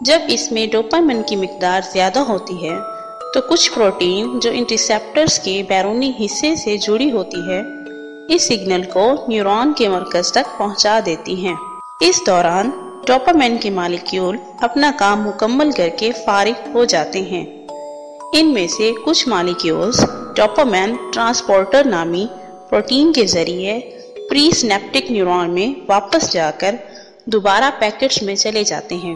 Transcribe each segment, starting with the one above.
جب اس میں ڈوپامن کی مقدار زیادہ ہوتی ہے تو کچھ پروٹین جو ان ریسیپٹرز کے بیرونی حصے سے جڑی ہوتی ہے اس سگنل کو نیورون کے مرکز تک پہنچا دیتی ہیں۔ اس دوران ڈوپامن کے مالیکیول اپنا کام مکمل کر کے فارغ ہو جاتے ہیں۔ ان میں سے کچھ مالیکیولز ڈوپامن ٹرانسپورٹر نامی پروٹین کے ذریعے پری سینیپٹک نیورون میں واپس جا کر دوبارہ پیکٹس میں چلے جاتے ہیں،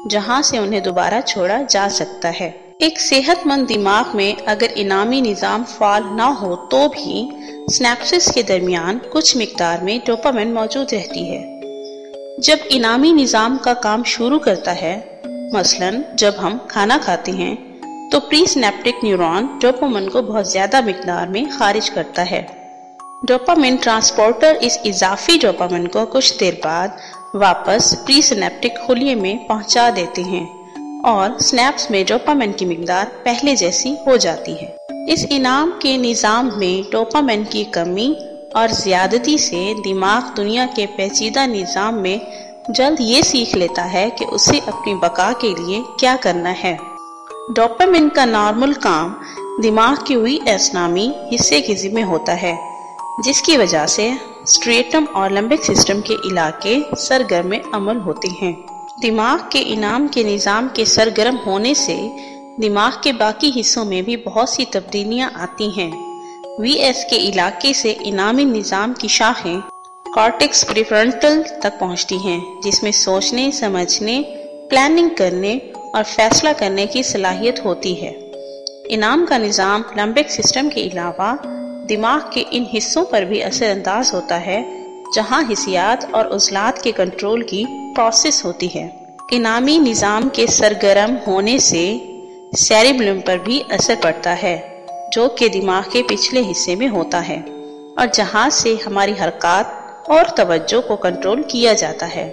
جہاں سے انہیں دوبارہ چھوڑا جا سکتا ہے۔ ایک صحت مند دماغ میں اگر انعامی نظام فعال نہ ہو تو بھی سنیپسز کے درمیان کچھ مقدار میں ڈوپامن موجود رہتی ہے۔ جب انعامی نظام کا کام شروع کرتا ہے، مثلاً جب ہم کھانا کھاتے ہیں، تو پری سینیپٹک نیورون ڈوپامن کو بہت زیادہ مقدار میں خارج کرتا ہے۔ ڈوپامن ٹرانسپورٹر اس اضافی ڈوپامن کو کچھ دیر بعد واپس پری سینیپٹک خلیے میں پہنچا دیتے ہیں اور سنیپس میں ڈوپامن کی مقدار پہلے جیسی ہو جاتی ہے۔ اس انعام کے نظام میں ڈوپامن کی کمی اور زیادتی سے دماغ دنیا کے پیچیدہ نظام میں جلد یہ سیکھ لیتا ہے کہ اسے اپنی بقا کے لیے کیا کرنا ہے۔ ڈوپامن کا نارمل کام دماغ کی ہوئی نامی حصے کے ذمہ ہوتا ہے، جس کی وجہ سے اسٹریٹم اور لمبک سسٹم کے علاقے سرگرم عمل ہوتے ہیں۔ دماغ کے انعام کے نظام کے سرگرم ہونے سے دماغ کے باقی حصوں میں بھی بہت سی تبدیلیاں آتی ہیں۔ وی ایس کے علاقے سے انعامی نظام کی شاخیں کارٹیکس پریفرنٹل تک پہنچتی ہیں، جس میں سوچنے، سمجھنے، پلاننگ کرنے اور فیصلہ کرنے کی صلاحیت ہوتی ہے۔ انعام کا نظام لمبک سسٹم کے علاوہ دماغ کے ان حصوں پر بھی اثر انداز ہوتا ہے جہاں حسیات اور عضلات کے کنٹرول کی پروسیس ہوتی ہے۔ انعامی نظام کے سرگرم ہونے سے سیریبلم پر بھی اثر پڑتا ہے، جو کہ دماغ کے پچھلے حصے میں ہوتا ہے اور جہاں سے ہماری حرکات اور توجہ کو کنٹرول کیا جاتا ہے۔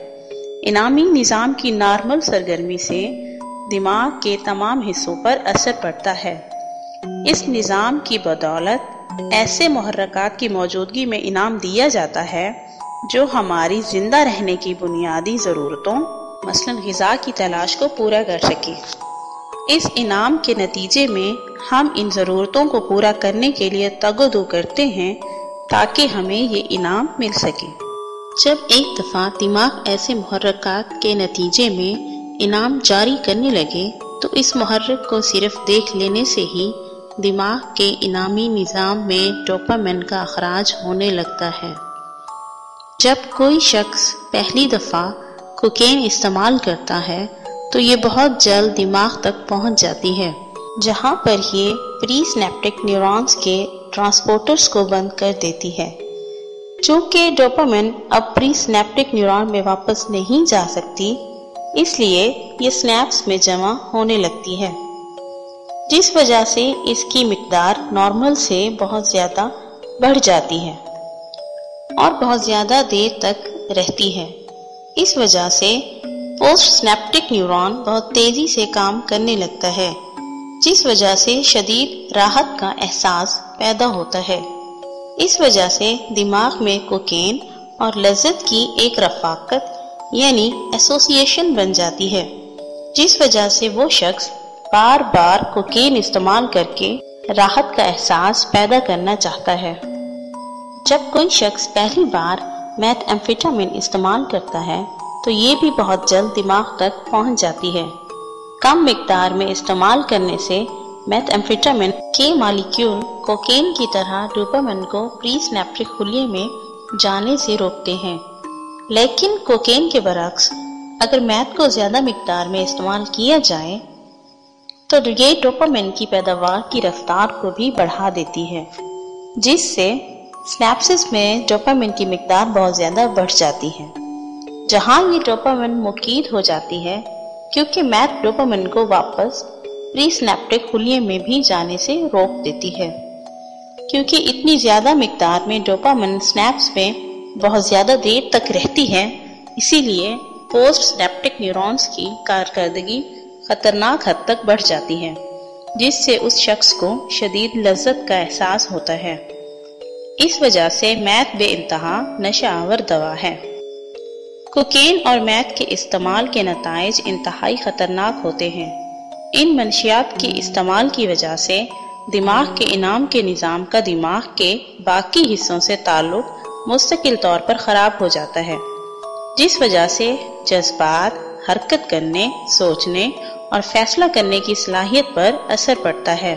انعامی نظام کی نارمل سرگرمی سے دماغ کے تمام حصوں پر اثر پڑتا ہے۔ اس نظام کی بدولت ایسے محرکات کی موجودگی میں انعام دیا جاتا ہے جو ہماری زندہ رہنے کی بنیادی ضرورتوں، مثلاً غذا کی تلاش کو پورا کر سکے۔ اس انعام کے نتیجے میں ہم ان ضرورتوں کو پورا کرنے کے لیے تگ و دو کرتے ہیں تاکہ ہمیں یہ انعام مل سکے۔ جب ایک دفعہ دماغ ایسے محرکات کے نتیجے میں انعام جاری کرنے لگے تو اس محرک کو صرف دیکھ لینے سے ہی دماغ کے انعامی نظام میں ڈوپامن کا اخراج ہونے لگتا ہے۔ جب کوئی شخص پہلی دفعہ کوکین استعمال کرتا ہے تو یہ بہت جلد دماغ تک پہنچ جاتی ہے، جہاں پر یہ پری سینیپٹک نیورونز کے ٹرانسپورٹرز کو بند کر دیتی ہے۔ چونکہ ڈوپامن اب پری سینیپٹک نیورون میں واپس نہیں جا سکتی، اس لیے یہ سنیپس میں جمع ہونے لگتی ہے، جس وجہ سے اس کی مقدار نارمل سے بہت زیادہ بڑھ جاتی ہے اور بہت زیادہ دیر تک رہتی ہے۔ اس وجہ سے پوسٹ سینیپٹک نیورون بہت تیزی سے کام کرنے لگتا ہے، جس وجہ سے شدید راحت کا احساس پیدا ہوتا ہے۔ اس وجہ سے دماغ میں کوکین اور لذت کی ایک رفاقت یعنی ایسوسیشن بن جاتی ہے، جس وجہ سے وہ شخص بار بار کوکین استعمال کر کے راحت کا احساس پیدا کرنا چاہتا ہے۔ جب کوئی شخص پہلی بار میتھ ایمفیٹامین استعمال کرتا ہے تو یہ بھی بہت جلد دماغ تک پہنچ جاتی ہے۔ کم مقدار میں استعمال کرنے سے میتھ ایمفیٹامین کے مالیکیول کوکین کی طرح ڈوپامن کو پری سینیپٹک خلیے میں جانے سے روکتے ہیں، لیکن کوکین کے برعکس اگر میتھ کو زیادہ مقدار میں استعمال کیا جائے تو یہ ڈوپامن کی پیداوار کی رفتار کو بھی بڑھا دیتی ہے، جس سے سنیپسز میں ڈوپامن کی مقدار بہت زیادہ بڑھ جاتی ہے۔ جہاں یہ ڈوپامن مقید ہو جاتی ہے کیونکہ میتھ ڈوپامن کو واپس پری سینیپٹک خلیے میں بھی جانے سے روک دیتی ہے۔ کیونکہ اتنی زیادہ مقدار میں ڈوپامن سنیپس میں بہت زیادہ دیر تک رہتی ہے، اسی لیے پوسٹ سینیپٹک نیورونز کی کارکردگی خطرناک حد تک بڑھ جاتی ہے، جس سے اس شخص کو شدید لذت کا احساس ہوتا ہے۔ اس وجہ سے میتھ بے انتہا نشہ آور دوا ہے۔ کوکین اور میتھ کے استعمال کے نتائج انتہائی خطرناک ہوتے ہیں۔ ان منشیات کے استعمال کی وجہ سے دماغ کے انعام کے نظام کا دماغ کے باقی حصوں سے تعلق مستقل طور پر خراب ہو جاتا ہے، جس وجہ سے جذبات، حرکت کرنے، سوچنے اور فیصلہ کرنے کی صلاحیت پر اثر پڑتا ہے۔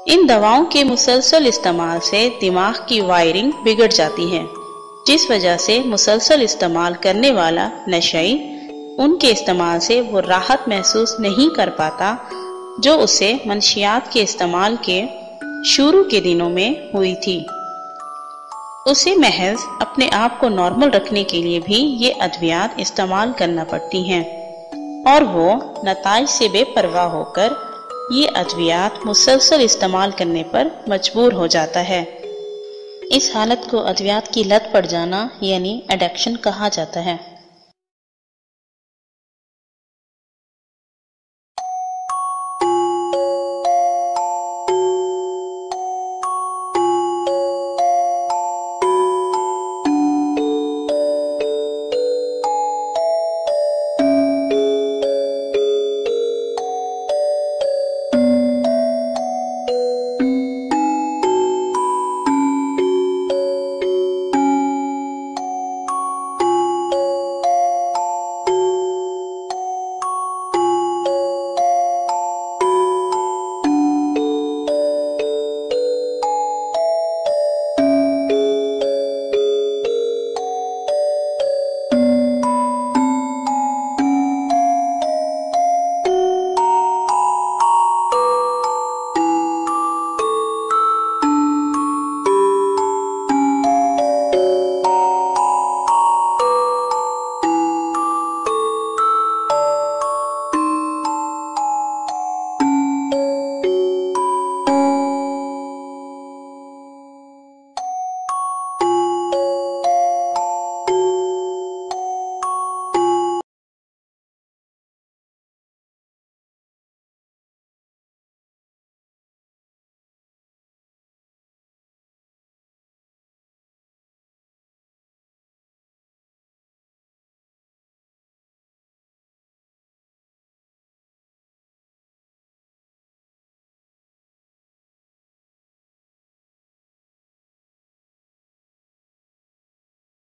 ان دواؤں کے مسلسل استعمال سے دماغ کی وائرنگ بگڑ جاتی ہے، جس وجہ سے مسلسل استعمال کرنے والا نشئی ان کے استعمال سے وہ راحت محسوس نہیں کر پاتا جو اسے منشیات کے استعمال کے شروع کے دنوں میں ہوئی تھی۔ اسے محض اپنے آپ کو نارمل رکھنے کے لیے بھی یہ ادویات استعمال کرنا پڑتی ہیں، اور وہ نتائج سے بے پرواہ ہو کر یہ ادویات مسلسل استعمال کرنے پر مجبور ہو جاتا ہے۔ اس حالت کو ادویات کی لت پڑ جانا یعنی ایڈکشن کہا جاتا ہے۔